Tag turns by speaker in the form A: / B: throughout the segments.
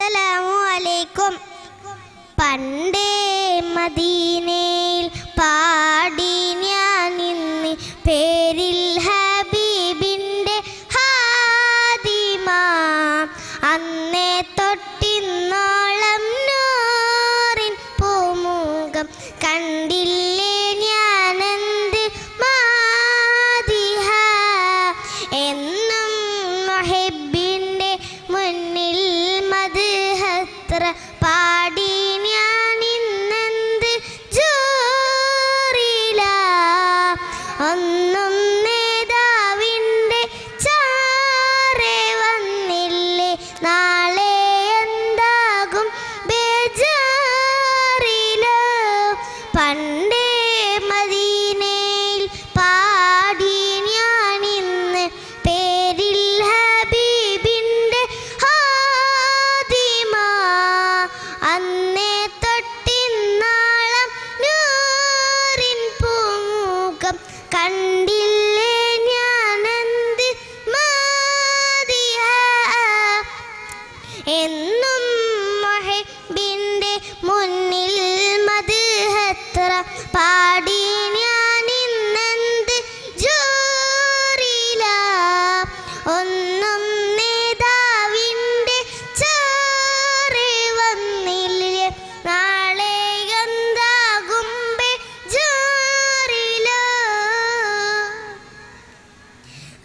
A: അസ്സലാമു അലൈക്കും. പണ്ടേ മദീനയിൽ പാടി ഞാൻ ഇന്ന് പേരിൽ ഹബീബിൻ്റെ ഹാദിമ. അന്നേ തൊട്ടിന്നോളം നൂറിൻ പൂമുഖം കണ്ടില്ലേ ഞാനെന്ത് മാദിഹ. എന്നും മുഹിബ്ബിൻ്റെ മുന്നിൽ മദ്ഹത്ര പാടി ഞാൻ ഇന്നെന്ത് ജൂറില. ഒന്നും നേതാവിൻ്റെ ചാരെ വന്നില്ലേ നാളെ എന്താകും ബേജാറിലോ. പണ്ടേ മദീനയിൽ പാടി ഞാൻ ഇന്ന് പേരിൽ ഹബീബിൻ്റെ ഹാദിമ. അന്നേ തൊട്ടിന്നാളം നൂറിൻ പൂമുഖം കണ്ടില്ലേ ഞാനെന്ത് മാദിഹ. എന്നും മുഹിബ്ബിൻ്റെ മുന്നിൽ മദ്ഹത്ര പാടി ഞാൻ ഇന്നെന്ത് ജൂറില. ഒന്നും നേതാവിൻ്റെ ചാരെ വന്നില്ലേ നാളെ എന്താകും ബേജാറിലോ.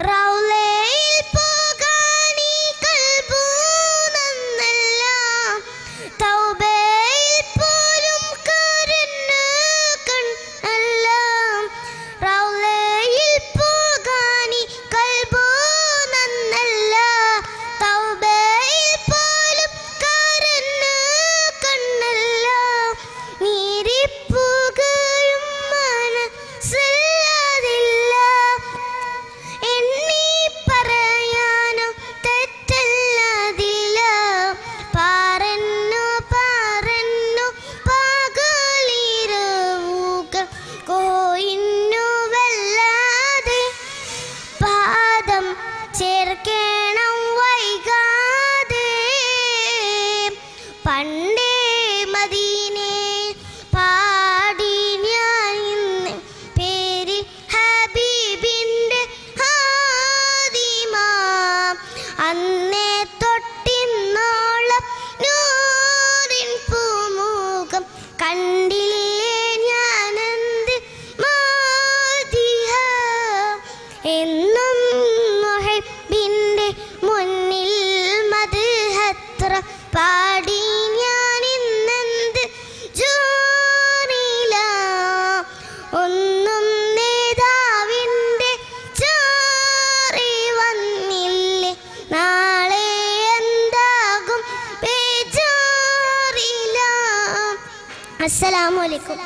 A: റൗളയിൽ പോകാനീ കൽബു നന്നല്ല, തൗബയിൽ പോലും കരഞ്ഞു കണ്ണല്ല. റൗളയിൽ പോകാനീ കൽബു നന്നല്ല, തൗബയിൽ പോലും കരഞ്ഞു കണ്ണല്ല. നീരിപ്പുകയും മനസ്സില്ലാതില്ല, എണ്ണി പറയാനോ തെറ്റല്ലതില്ല. പാറന്നു പാറന്നു പകലിരവുകൾ കോയിന്നു വല്ലാതെ, പാദം ചേർക്കണം വൈകാതെ. പണ്ടേ മദീനയിൽ പാടി ഞാൻ ഇന്ന് പേരിൽ ഹബീബിൻ്റെ ഹാദിമ. അന്നേ തൊട്ടിന്നോളം നൂറിൻ പൂമുഖം കണ്ടില്ലേ ഞാനെന്ത് മാദിഹ. എന്നും മുഹിബ്ബിൻ്റെ മുന്നിൽ മദ്ഹത്ര പാടി ഞാൻ ഇന്നെന്ത് ജൂറില. ഒന്നും നേതാവിൻ്റെ ചാരെ വന്നില്ലേ നാളെ എന്താകും ബേജാറില. അസ്സലാമു അലൈക്കും.